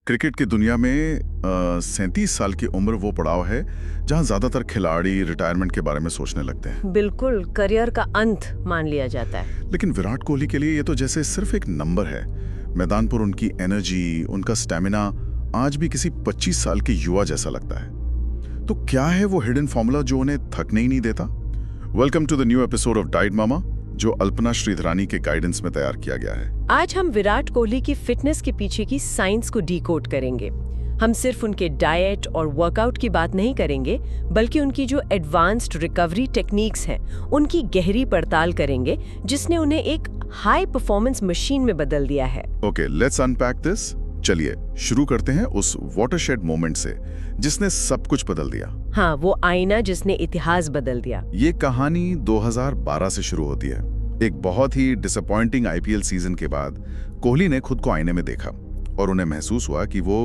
Cricket की दुनिया में 37 साल की उम्र वो पड़ाव है जहां ज्यादातर खिलाड़ी रिटायरमेंट के बारे में सोचने लगते हैं। बिल्कुल, करियर का अंत मान लिया जाता है। लेकिन विराट कोहली के लिए ये तो जैसे सिर्फ एक नंबर है। मैदान पर उनकी एनर्जी, उनका स्टैमिना आज भी किसी 25 साल के युवा जैसा लगता है। तो क्या है वो हिडन फॉर्मूला जो उन्हें थकने ही नहीं देता? Welcome to the new episode of diet mama, जो अल्पना श्रीधरानी के गाइडेंस में तैयार किया गया है। आज हम विराट कोहली की फिटनेस के पीछे की साइंस को डीकोड करेंगे। हम सिर्फ उनके डाइट और वर्कआउट की बात नहीं करेंगे, बल्कि उनकी जो एडवांस्ड रिकवरी टेक्निक्स हैं, उनकी गहरी पड़ताल करेंगे, जिसने उन्हें एक हाई परफॉर्मेंस मशीन में बदल दिया है। Okay, let's unpack this. चलिए शुरू करते हैं उस वाटरशेड मोमेंट से जिसने सब कुछ बदल दिया। हाँ, वो आईना जिसने इतिहास बदल दिया। ये कहानी 2012 से शुरू होती है। एक बहुत ही डिसअपॉइंटिंग आईपीएल सीजन के बाद कोहली ने खुद को आईने में देखा और उन्हें महसूस हुआ कि वो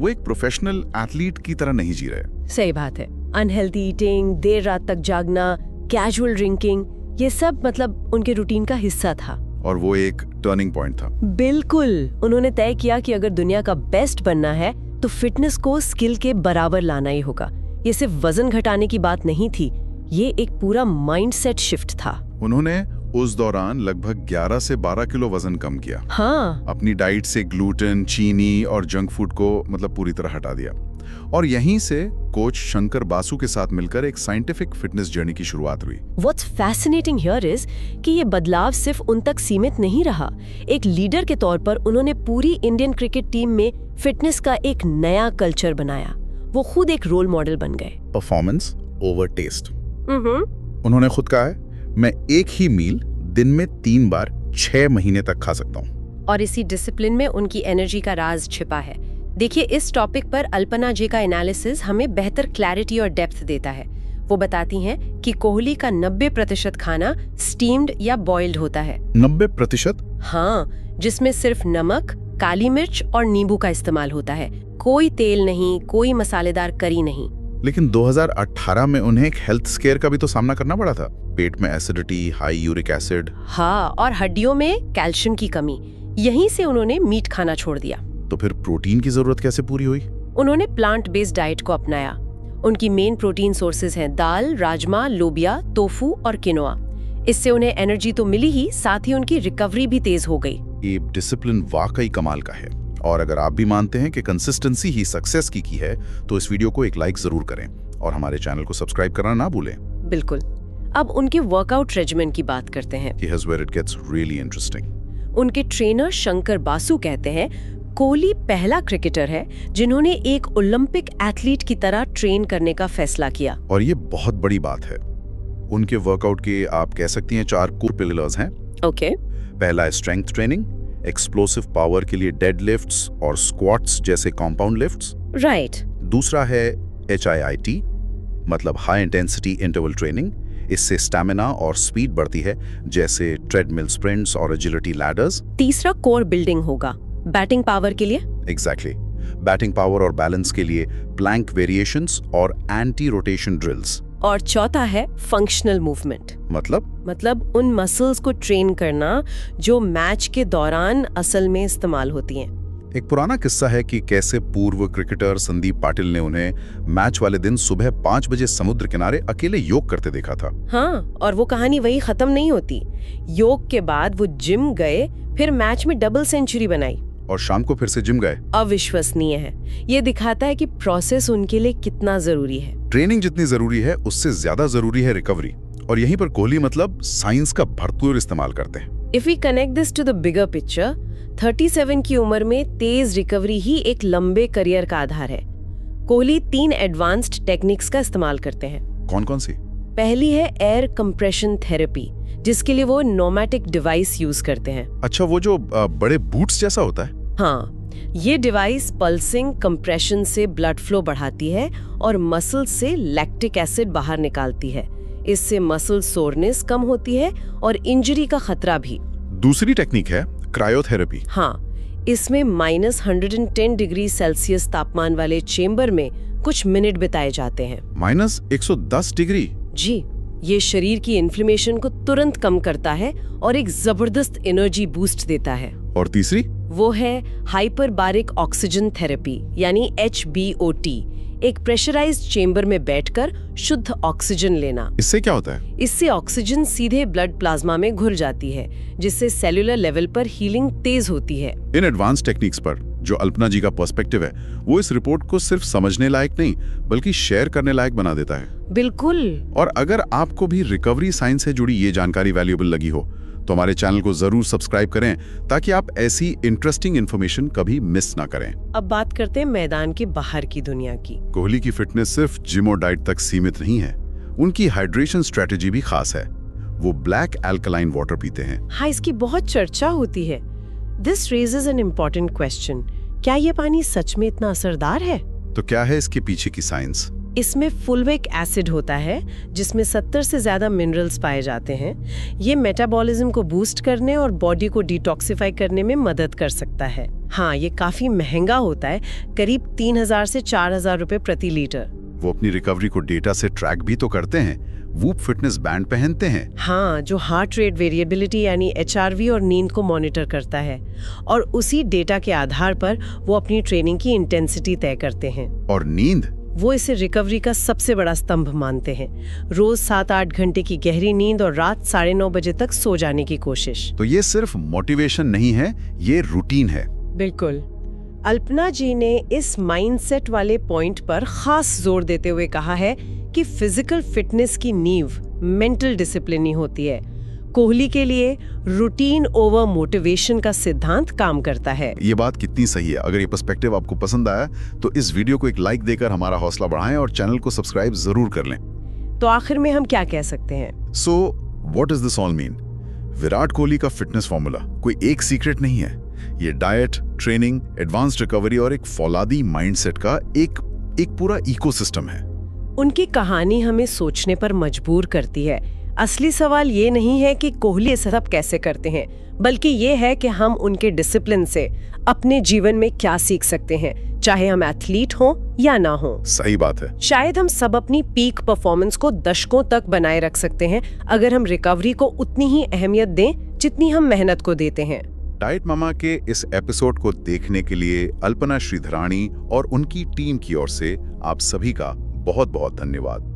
एक प्रोफेशनल एथलीट की तरह नहीं जी रहे। सही बात है। अनहेल्दी ईटिंग, देर रात तक जागना, कैजुअल ड्रिंकिंग, ये सब मतलब उनके रूटीन का हिस्सा था। और वो एक टर्निंग पॉइंट था। बिल्कुल, उन्होंने तय किया कि अगर दुनिया का बेस्ट बनना है तो फिटनेस को स्किल के बराबर लाना ही होगा। ये सिर्फ वजन घटाने की बात नहीं थी, ये एक पूरा माइंडसेट शिफ्ट था। उन्होंने उस दौरान लगभग 11 से 12 किलो वजन कम किया। हाँ, अपनी डाइट से ग्लूटेन, चीनी और जंक फूड को मतलब पूरी तरह हटा दिया। और यहीं से कोच शंकर बासु के साथ मिलकर एक साइंटिफिक फिटनेस जर्नी की शुरुआत हुई। What's fascinating here is कि ये बदलाव सिर्फ उन तक सीमित नहीं रहा। एक लीडर के तौर पर उन्होंने पूरी इंडियन क्रिकेट टीम में फिटनेस का एक नया कल्चर बनाया। वो खुद एक रोल मॉडल बन गए। Performance over test. उन्होंने खुद कहा है, मैं एक ही मील दिन में 3 बार 6 महीने तक खा सकता हूँ। और इसी डिसिप्लिन में उनकी एनर्जी का राज छिपा है। देखिए, इस टॉपिक पर अल्पना जी का एनालिसिस हमें बेहतर क्लैरिटी और डेप्थ देता है। वो बताती हैं कि कोहली का 90% खाना स्टीम्ड या बॉइल्ड होता है। 90%? हाँ, जिसमें सिर्फ नमक, काली मिर्च और नींबू का इस्तेमाल होता है। कोई तेल नहीं, कोई मसालेदार करी नहीं। लेकिन 2018 में उन्हें एक हेल्थ स्केयर का भी तो सामना करना पड़ा था। पेट में एसिडिटी, हाई यूरिक एसिड। हाँ, और हड्डियों में कैल्शियम की कमी। यहीं से उन्होंने मीट खाना छोड़ दिया। तो फिर प्रोटीन की जरूरत कैसे पूरी हुई? उन्होंने प्लांट बेस्ड डाइट को अपनाया। उनकी मेन प्रोटीन सोर्सेज हैं दाल, राजमा, लोबिया, टोफू और किनोआ। इससे उन्हें एनर्जी तो मिली ही, साथ ही उनकी रिकवरी भी तेज हो गई। ये डिसिप्लिन वाकई कमाल का है। और अगर आप भी मानते हैं कि कंसिस्टेंसी ही सक्सेस की है, तो इस वीडियो को एक लाइक जरूर करें और हमारे चैनल को सब्सक्राइब करना ना भूलें। बिल्कुल। अब उनके वर्कआउट रेजिमेंट की बात करते हैं। Here's where it gets really interesting. उनके ट्रेनर शंकर बासु कहते हैं, कोहली पहला क्रिकेटर है जिन्होंने एक ओलंपिक एथलीट की तरह ट्रेन करने का फैसला किया। और ये बहुत बड़ी बात है। उनके वर्कआउट के आप कह सकती हैं 4 कोर पिलर्स हैं। ओके। पहला है स्ट्रेंथ ट्रेनिंग, एक्सप्लोसिव पावर के लिए डेडलिफ्ट्स और स्क्वाट्स जैसे कंपाउंड लिफ्ट्स। राइट। दूसरा है HIIT, मतलब हाई इंटेंसिटी इंटरवल ट्रेनिंग। इससे स्टैमिना और स्पीड बढ़ती है, जैसे ट्रेडमिल स्प्रिंट्स और एजिलिटी लैडर्स। तीसरा कोर बिल्डिंग होगा, बैटिंग पावर के लिए। एग्जैक्टली, बैटिंग पावर और बैलेंस के लिए प्लैंक वेरिएशंस और एंटी रोटेशन ड्रिल्स। और चौथा है फंक्शनल मूवमेंट, मतलब उन मसल्स को ट्रेन करना जो मैच के दौरान असल में इस्तेमाल होती हैं। एक पुराना किस्सा है कि कैसे पूर्व क्रिकेटर संदीप पाटिल ने उन्हें मैच वाले दिन सुबह 5 बजे समुद्र किनारे अकेले योग करते देखा था। हाँ, और वो कहानी वही खत्म नहीं होती। योग के बाद वो जिम गए, फिर मैच में डबल सेंचुरी बनाई और शाम को फिर से जिम गए। अविश्वसनीय है। ये दिखाता है कि प्रोसेस उनके लिए कितना जरूरी है। ट्रेनिंग जितनी जरूरी है, उससे ज्यादा जरूरी है रिकवरी। और यहीं पर कोहली मतलब साइंस का भरपूर इस्तेमाल करते हैं। If we connect this to the bigger picture, 37 की उम्र में तेज रिकवरी ही एक लंबे करियर का आधार है। कोहली 3 एडवांस्ड टेक्निक्स का इस्तेमाल करते हैं। कौन कौन सी? पहली है एयर कंप्रेशन थेरेपी, जिसके लिए वो नोमैटिक डिवाइस यूज करते हैं। अच्छा, वो जो बड़े बूट्स जैसा होता है? हाँ, ये डिवाइस पल्सिंग कंप्रेशन से ब्लड फ्लो बढ़ाती है और मसल से लैक्टिक एसिड बाहर निकालती है। इससे मसल सोरनेस कम होती है और इंजरी का खतरा भी। दूसरी टेक्निक है क्रायोथेरेपी। हाँ, इसमें -110 डिग्री सेल्सियस तापमान वाले चेंबर में कुछ मिनट बिताए जाते हैं। -110 डिग्री? जी, ये शरीर की इन्फ्लेमेशन को तुरंत कम करता है और एक जबरदस्त एनर्जी बूस्ट देता है। और तीसरी? वो है हाइपरबारिक ऑक्सीजन थेरेपी यानी HBOT, एक प्रेशराइज्ड चेंबर में बैठकर शुद्ध ऑक्सीजन लेना। इससे क्या होता है? इससे ऑक्सीजन सीधे ब्लड प्लाज्मा में घुल जाती है, जिससे सेलुलर लेवल पर हीलिंग तेज होती है। इन एडवांस टेक्निक्स पर जो अल्पना जी का पर्सपेक्टिव है, वो इस रिपोर्ट को सिर्फ समझने लायक नहीं बल्कि शेयर करने लायक बना देता है। बिल्कुल। और अगर आपको भी रिकवरी साइंस से जुड़ी ये जानकारी वैल्यूएबल लगी हो तो हमारे चैनल को जरूर सब्सक्राइब करें ताकि आप ऐसी इंटरेस्टिंग इन्फॉर्मेशन कभी मिस ना करें। अब बात करते हैं मैदान के बाहर की दुनिया की। कोहली की फिटनेस सिर्फ जिम और डाइट तक सीमित नहीं है, उनकी हाइड्रेशन स्ट्रेटेजी भी खास है। वो ब्लैक अल्कलाइन वाटर पीते हैं। हाँ, इसकी बहुत चर्चा होती है। This raises an important question, क्या ये पानी सच में इतना असरदार है? तो क्या है इसके पीछे की साइंस? इसमें फुलविक एसिड होता है जिसमें 70 से ज्यादा मिनरल्स पाए जाते हैं। ये मेटाबॉलिज्म को बूस्ट करने और बॉडी को डिटॉक्सिफाई करने में मदद कर सकता है। हाँ, ये काफी महंगा होता है, करीब 3000 से 4000 रुपए प्रति लीटर। वो अपनी रिकवरी को डेटा से ट्रैक भी तो करते हैं। वूप फिटनेस बैंड पहनते हैं। हाँ, जो हार्ट रेट वेरिएबिलिटी यानी HRV और नींद को मॉनिटर करता है, और उसी डेटा के आधार पर वो अपनी ट्रेनिंग की इंटेंसिटी तय करते हैं। और नींद? वो इसे रिकवरी का सबसे बड़ा स्तंभ मानते हैं। रोज 7-8 घंटे की गहरी नींद और रात 9:30 बजे तक सो जाने की कोशिश। तो ये सिर्फ मोटिवेशन नहीं है, ये रूटीन है। बिल्कुल। अल्पना जी ने इस माइंडसेट वाले पॉइंट पर खास जोर देते हुए कहा है कि फिजिकल फिटनेस की नींव मेंटल डिसिप्लिन ही होती है। कोहली के लिए रूटीन ओवर मोटिवेशन का सिद्धांत काम करता है। ये बात कितनी सही है। अगर ये पर्सपेक्टिव आपको पसंद आया तो इस वीडियो को एक लाइक देकर हमारा हौसला बढ़ाएं और चैनल को सब्सक्राइब जरूर कर लें। तो आखिर में हम क्या कह सकते हैं? So what is this all mean? Virat Kohli का फिटनेस फॉर्मूला कोई एक सीक्रेट नहीं है। ये डाइट, ट्रेनिंग, एडवांस्ड रिकवरी और एक फौलादी माइंडसेट का एक पूरा इकोसिस्टम है। उनकी कहानी हमें सोचने पर मजबूर करती है। असली सवाल ये नहीं है कि कोहली ये सब कैसे करते हैं, बल्कि ये है कि हम उनके डिसिप्लिन से अपने जीवन में क्या सीख सकते हैं, चाहे हम एथलीट हों या ना हों। सही बात है। शायद हम सब अपनी पीक परफॉर्मेंस को दशकों तक बनाए रख सकते हैं अगर हम रिकवरी को उतनी ही अहमियत दें जितनी हम मेहनत को देते हैं। डाइट मामा के इस एपिसोड को देखने के लिए अल्पना श्रीधरानी और उनकी टीम की ओर से आप सभी का बहुत बहुत धन्यवाद।